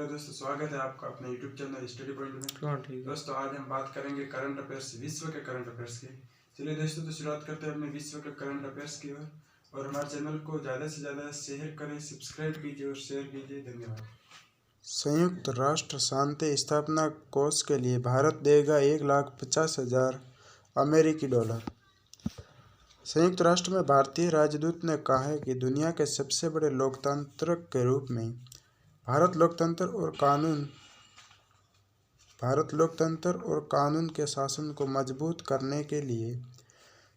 Hello दोस्तों, स्वागत है आपका अपने यूट्यूब चैनल स्टडी पॉइंट में। हाँ, ठीक है। दोस्तों, आज हम बात करेंगे करंट अफेयर्स, विश्व के करंट अफेयर्स की। चलिए दोस्तों, तो शुरुआत करते हैं अपने विश्व के करंट अफेयर्स की और हमारे चैनल को ज़्यादा से ज़्यादा शेयर करें, सब्सक्राइब कीजिए और शेयर कीजिए। धन्यवाद। संयुक्त राष्ट्र शांति स्थापना कोष के लिए भारत देगा $1,50,000 अमेरिकी डॉलर। संयुक्त राष्ट्र में भारतीय राजदूत ने कहा है कि दुनिया के सबसे बड़े लोकतंत्र के रूप में भारत लोकतंत्र और कानून के शासन को मजबूत करने के लिए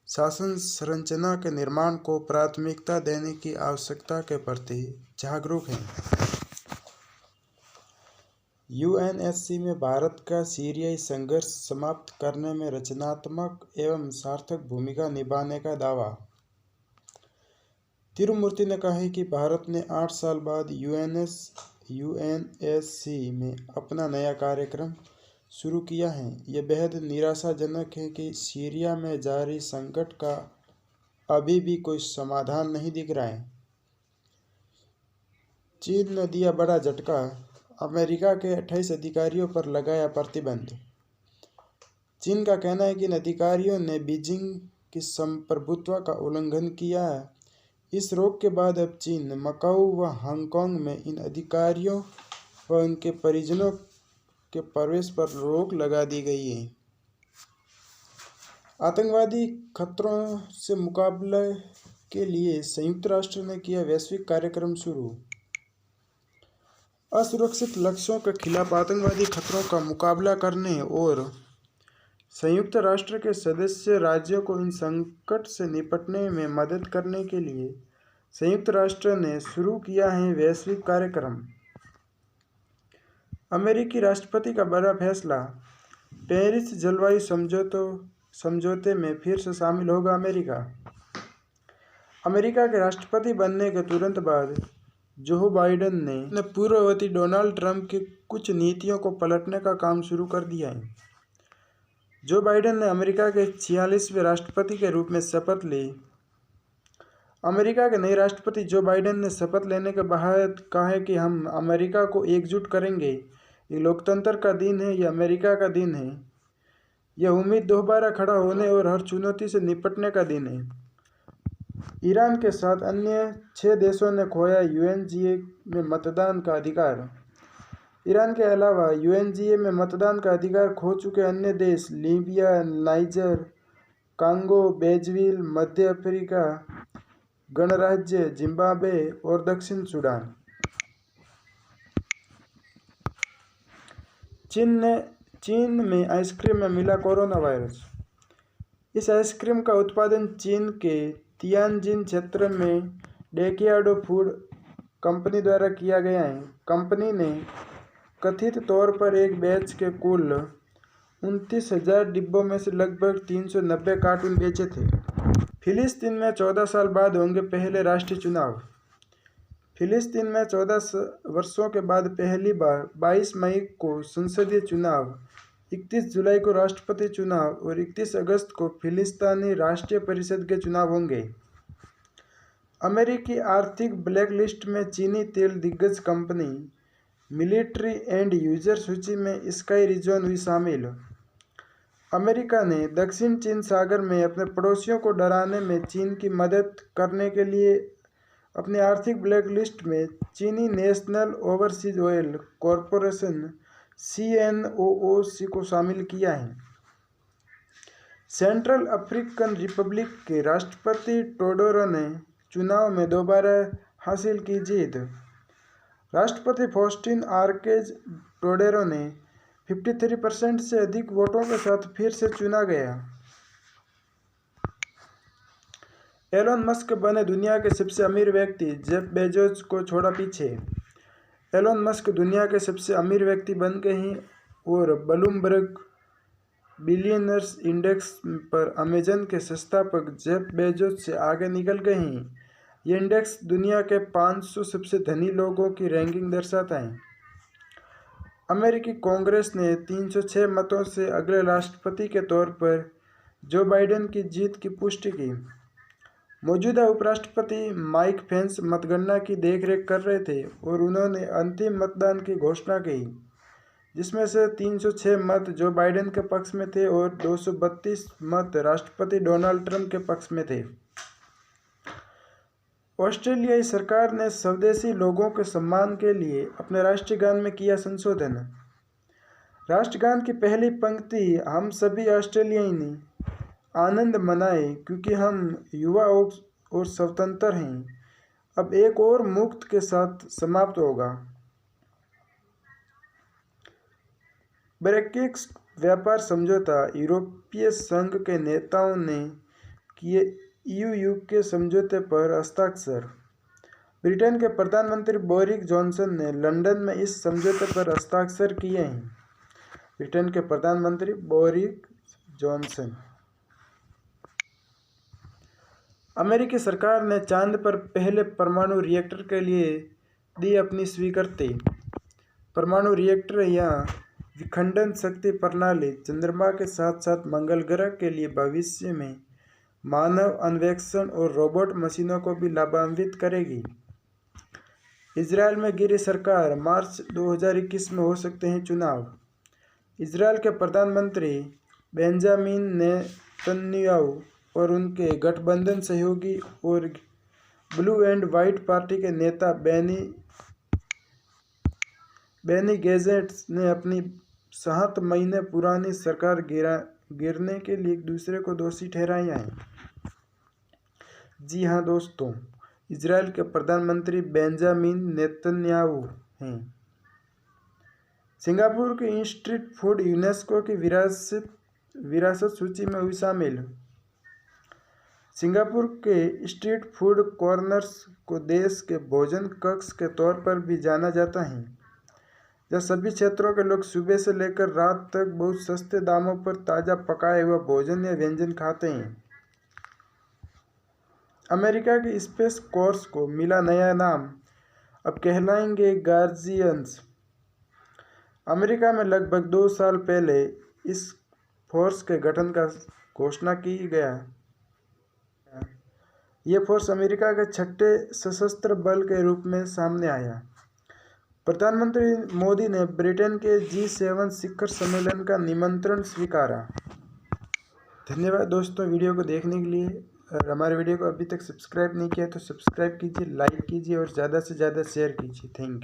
शासन संरचना के निर्माण को प्राथमिकता देने की आवश्यकता के प्रति जागरूक है। यूएनएससी में भारत का सीरियाई संघर्ष समाप्त करने में रचनात्मक एवं सार्थक भूमिका निभाने का दावा। तिरुमूर्ति ने कहा है कि भारत ने 8 साल बाद यूएनएससी में अपना नया कार्यक्रम शुरू किया है। यह बेहद निराशाजनक है कि सीरिया में जारी संकट का अभी भी कोई समाधान नहीं दिख रहा है। चीन ने दिया बड़ा झटका, अमेरिका के 28 अधिकारियों पर लगाया प्रतिबंध। चीन का कहना है कि इन अधिकारियों ने बीजिंग की संप्रभुत्व का उल्लंघन किया है। इस रोक के बाद अब चीन, मकाऊ व हांगकांग में इन अधिकारियों व उनके परिजनों के प्रवेश पर रोक लगा दी गई है। आतंकवादी खतरों से मुकाबले के लिए संयुक्त राष्ट्र ने किया वैश्विक कार्यक्रम शुरू। असुरक्षित लक्ष्यों के खिलाफ आतंकवादी खतरों का मुकाबला करने और संयुक्त राष्ट्र के सदस्य राज्यों को इन संकट से निपटने में मदद करने के लिए संयुक्त राष्ट्र ने शुरू किया है वैश्विक कार्यक्रम। अमेरिकी राष्ट्रपति का बड़ा फैसला, पेरिस जलवायु समझौते में फिर से शामिल होगा अमेरिका। अमेरिका के राष्ट्रपति बनने के तुरंत बाद जो बाइडेन ने पूर्ववर्ती डोनाल्ड ट्रंप की कुछ नीतियों को पलटने का काम शुरू कर दिया है। जो बाइडेन ने अमेरिका के 46वें राष्ट्रपति के रूप में शपथ ली। अमेरिका के नए राष्ट्रपति जो बाइडेन ने शपथ लेने के बाद कहा है कि हम अमेरिका को एकजुट करेंगे। ये लोकतंत्र का दिन है, यह अमेरिका का दिन है। यह उम्मीद दोबारा खड़ा होने और हर चुनौती से निपटने का दिन है। ईरान के साथ अन्य 6 देशों ने खोया यूएनजीए में मतदान का अधिकार। ईरान के अलावा यूएनजीए में मतदान का अधिकार खो चुके अन्य देश लीबिया, नाइजर, कांगो, बेजविल, मध्य अफ्रीका गणराज्य, जिम्बाब्वे और दक्षिण सूडान। चीन में आइसक्रीम में मिला कोरोना वायरस। इस आइसक्रीम का उत्पादन चीन के तियानजिन क्षेत्र में डेकियाडो फूड कंपनी द्वारा किया गया है। कंपनी ने कथित तौर पर एक बैच के कुल 29,000 डिब्बों में से लगभग 390 कार्टून बेचे थे। फिलिस्तीन में 14 साल बाद होंगे पहले राष्ट्रीय चुनाव। फिलिस्तीन में 14 वर्षों के बाद पहली बार 22 मई को संसदीय चुनाव, 31 जुलाई को राष्ट्रपति चुनाव और 31 अगस्त को फिलिस्तीनी राष्ट्रीय परिषद के चुनाव होंगे। अमेरिकी आर्थिक ब्लैकलिस्ट में चीनी तेल दिग्गज कंपनी मिलिट्री एंड यूजर सूची में स्काई रीजन हुई शामिल। अमेरिका ने दक्षिण चीन सागर में अपने पड़ोसियों को डराने में चीन की मदद करने के लिए अपनी आर्थिक ब्लैकलिस्ट में चीनी national overseas oil corporation CNOOC को शामिल किया है। सेंट्रल अफ्रीकन रिपब्लिक के राष्ट्रपति टोडोरो ने चुनाव में दोबारा हासिल की जीत। राष्ट्रपति फॉस्टिन आर्केज टोडेरो ने 53% से अधिक वोटों के साथ फिर से चुना गया। एलोन मस्क बने दुनिया के सबसे अमीर व्यक्ति, जेफ बेजोस को छोड़ा पीछे। एलोन मस्क दुनिया के सबसे अमीर व्यक्ति बन गए हैं और ब्लूमबर्ग बिलियनर्स इंडेक्स पर अमेजन के संस्थापक जेफ बेजोस से आगे निकल गए हैं। ये इंडेक्स दुनिया के 500 सबसे धनी लोगों की रैंकिंग दर्शाता है। अमेरिकी कांग्रेस ने 306 मतों से अगले राष्ट्रपति के तौर पर जो बाइडेन की जीत की पुष्टि की। मौजूदा उपराष्ट्रपति माइक पेंस मतगणना की देखरेख कर रहे थे और उन्होंने अंतिम मतदान की घोषणा की, जिसमें से 306 मत जो बाइडेन के पक्ष में थे और 232 मत राष्ट्रपति डोनाल्ड ट्रंप के पक्ष में थे। ऑस्ट्रेलियाई सरकार ने स्वदेशी लोगों के सम्मान के लिए अपने राष्ट्रीय गान में किया संशोधन। राष्ट्रगान की पहली पंक्ति हम सभी ऑस्ट्रेलियाई आनंद मनाए क्योंकि हम युवा और स्वतंत्र हैं, अब एक और मुक्त के साथ समाप्त होगा। ब्रेक्जिट व्यापार समझौता यूरोपीय संघ के नेताओं ने किए EU के समझौते पर हस्ताक्षर। ब्रिटेन के प्रधानमंत्री बोरिस जॉनसन ने लंदन में इस समझौते पर हस्ताक्षर किए हैं। ब्रिटेन के प्रधानमंत्री बोरिस जॉनसन। अमेरिकी सरकार ने चांद पर पहले परमाणु रिएक्टर के लिए दी अपनी स्वीकृति। परमाणु रिएक्टर या विखंडन शक्ति प्रणाली चंद्रमा के साथ साथ मंगल ग्रह के लिए भविष्य में मानव अन्वेषण और रोबोट मशीनों को भी लाभान्वित करेगी। इजरायल में गिरी सरकार, मार्च 2021 में हो सकते हैं चुनाव। इजरायल के प्रधानमंत्री बेंजामिन नेतन्याहू और उनके गठबंधन सहयोगी और ब्लू एंड व्हाइट पार्टी के नेता बेनी गैंट्स ने अपनी 7 महीने पुरानी सरकार गिरने के लिए एक दूसरे को दोषी ठहराया है। जी हाँ दोस्तों, इजरायल के प्रधानमंत्री बेंजामिन नेतन्याहू हैं। सिंगापुर की स्ट्रीट फूड यूनेस्को की विरासत सूची में हुई शामिल। सिंगापुर के स्ट्रीट फूड कॉर्नर्स को देश के भोजन कक्ष के तौर पर भी जाना जाता है, जहाँ सभी क्षेत्रों के लोग सुबह से लेकर रात तक बहुत सस्ते दामों पर ताज़ा पकाए हुआ भोजन या व्यंजन खाते हैं। अमेरिका की स्पेस कोर्स को मिला नया नाम, अब कहलाएंगे गार्जियंस। अमेरिका में लगभग 2 साल पहले इस फोर्स के गठन का घोषणा की गया। ये फोर्स अमेरिका के 6ठे सशस्त्र बल के रूप में सामने आया। प्रधानमंत्री मोदी ने ब्रिटेन के G7 शिखर सम्मेलन का निमंत्रण स्वीकारा। धन्यवाद दोस्तों वीडियो को देखने के लिए। और हमारे वीडियो को अभी तक सब्सक्राइब नहीं किया तो सब्सक्राइब कीजिए, लाइक कीजिए और ज़्यादा से ज़्यादा शेयर कीजिए। Thank you.